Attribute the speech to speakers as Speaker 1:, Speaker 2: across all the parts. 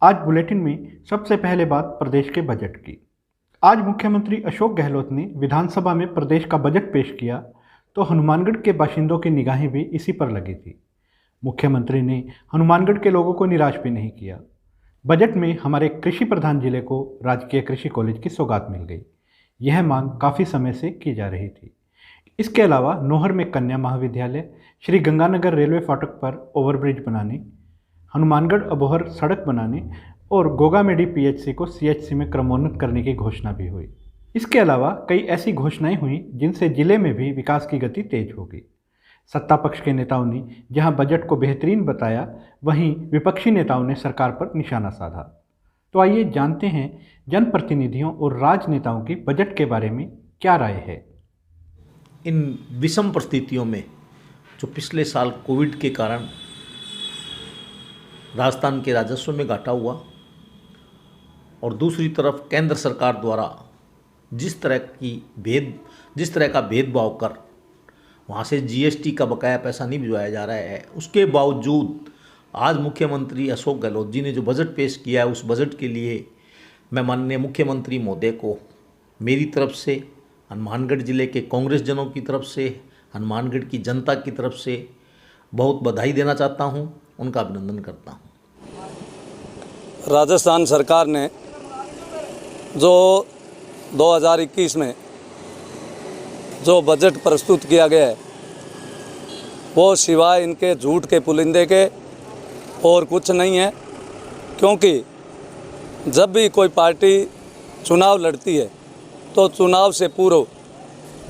Speaker 1: आज बुलेटिन में सबसे पहले बात प्रदेश के बजट की। आज मुख्यमंत्री अशोक गहलोत ने विधानसभा में प्रदेश का बजट पेश किया तो हनुमानगढ़ के बाशिंदों की निगाहें भी इसी पर लगी थी। मुख्यमंत्री ने हनुमानगढ़ के लोगों को निराश भी नहीं किया। बजट में हमारे कृषि प्रधान जिले को राजकीय कृषि कॉलेज की सौगात मिल गई। यह मांग काफ़ी समय से की जा रही थी। इसके अलावा नौहर में कन्या महाविद्यालय, श्री गंगानगर रेलवे फाटक पर ओवरब्रिज बनाने, हनुमानगढ़ अबोहर सड़क बनाने और गोगामेडी पीएचसी को सीएचसी में क्रमोन्नत करने की घोषणा भी हुई। इसके अलावा कई ऐसी घोषणाएं हुई जिनसे जिले में भी विकास की गति तेज होगी। सत्ता पक्ष के नेताओं ने जहां बजट को बेहतरीन बताया, वहीं विपक्षी नेताओं ने सरकार पर निशाना साधा। तो आइए जानते हैं जनप्रतिनिधियों और राजनेताओं की बजट के बारे में क्या राय है।
Speaker 2: इन विषम परिस्थितियों में जो पिछले साल कोविड के कारण राजस्थान के राजस्व में घाटा हुआ और दूसरी तरफ केंद्र सरकार द्वारा जिस तरह का भेदभाव कर वहाँ से जीएसटी का बकाया पैसा नहीं भिजवाया जा रहा है, उसके बावजूद आज मुख्यमंत्री अशोक गहलोत जी ने जो बजट पेश किया है, उस बजट के लिए मैं माननीय मुख्यमंत्री महोदय को मेरी तरफ से, हनुमानगढ़ जिले के कांग्रेस जनों की तरफ से, हनुमानगढ़ की जनता की तरफ से बहुत बधाई देना चाहता हूं, उनका अभिनंदन करता हूं।
Speaker 3: राजस्थान सरकार ने जो 2021 में जो बजट प्रस्तुत किया गया है, वो सिवाय इनके झूठ के पुलिंदे के और कुछ नहीं है। क्योंकि जब भी कोई पार्टी चुनाव लड़ती है तो चुनाव से पूर्व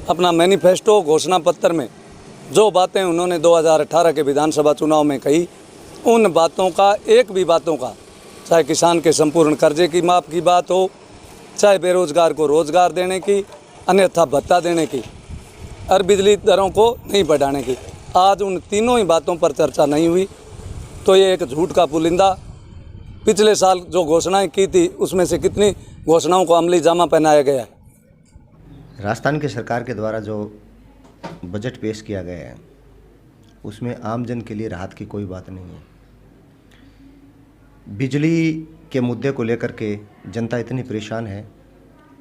Speaker 3: अपना मैनिफेस्टो घोषणा पत्र में जो बातें उन्होंने 2018 के विधानसभा चुनाव में कही, उन बातों का एक भी बातों का, चाहे किसान के संपूर्ण कर्जे की माफ़ की बात हो, चाहे बेरोजगार को रोजगार देने की, अन्यथा भत्ता देने की और बिजली दरों को नहीं बढ़ाने की, आज उन तीनों ही बातों पर चर्चा नहीं हुई। तो ये एक झूठ का पुलिंदा। पिछले साल जो घोषणाएं की थी, उसमें से कितनी घोषणाओं को अमली जामा पहनाया गया है।
Speaker 4: राजस्थान की सरकार के द्वारा जो बजट पेश किया गया है, उसमें आम जन के लिए राहत की कोई बात नहीं है। बिजली के मुद्दे को लेकर के जनता इतनी परेशान है,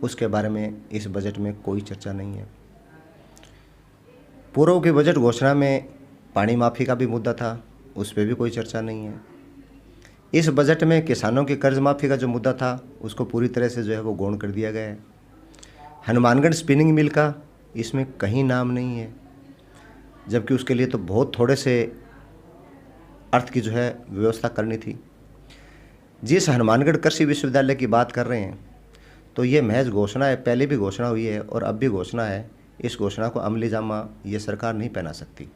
Speaker 4: उसके बारे में इस बजट में कोई चर्चा नहीं है। पूर्व के बजट घोषणा में पानी माफ़ी का भी मुद्दा था, उस पर भी कोई चर्चा नहीं है। इस बजट में किसानों की कर्ज माफ़ी का जो मुद्दा था, उसको पूरी तरह से जो है वो गौण कर दिया गया है। हनुमानगढ़ स्पिनिंग मिल का इसमें कहीं नाम नहीं है, जबकि उसके लिए तो बहुत थोड़े से अर्थ की जो है व्यवस्था करनी थी। जिस हनुमानगढ़ कृषि विश्वविद्यालय की बात कर रहे हैं, तो ये महज घोषणा है, पहले भी घोषणा हुई है और अब भी घोषणा है। इस घोषणा को अमली जामा ये सरकार नहीं पहना सकती।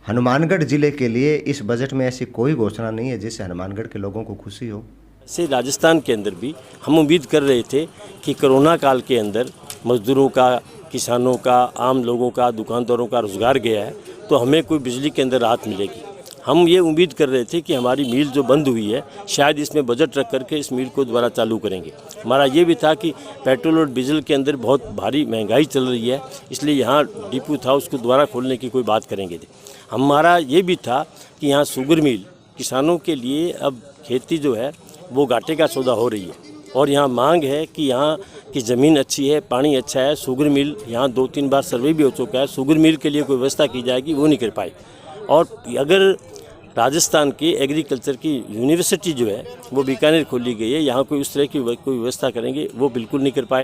Speaker 4: हनुमानगढ़ जिले के लिए इस बजट में ऐसी कोई घोषणा नहीं है जिससे हनुमानगढ़ के लोगों को खुशी हो।
Speaker 5: से राजस्थान के अंदर भी हम उम्मीद कर रहे थे कि कोरोना काल के अंदर मजदूरों का, किसानों का, आम लोगों का, दुकानदारों का रोजगार गया है, तो हमें कोई बिजली के अंदर राहत मिलेगी। हम ये उम्मीद कर रहे थे कि हमारी मिल जो बंद हुई है, शायद इसमें बजट रख करके इस मिल को दोबारा चालू करेंगे। हमारा ये भी था कि पेट्रोल और डीजल के अंदर बहुत भारी महंगाई चल रही है, इसलिए यहाँ डिपो था, उसको दोबारा खोलने की कोई बात करेंगे। हमारा ये भी था कि यहाँ शुगर मिल, किसानों के लिए अब खेती जो है वो घाटे का सौदा हो रही है और यहाँ मांग है कि यहाँ की ज़मीन अच्छी है, पानी अच्छा है, शुगर मिल यहाँ 2-3 बार सर्वे भी हो चुका है, शुगर मिल के लिए कोई व्यवस्था की जाएगी, वो नहीं कर पाए। और अगर राजस्थान की एग्रीकल्चर की यूनिवर्सिटी जो है वो बीकानेर खोली गई है, यहाँ कोई उस तरह की कोई व्यवस्था करेंगे, वो बिल्कुल नहीं कर पाए।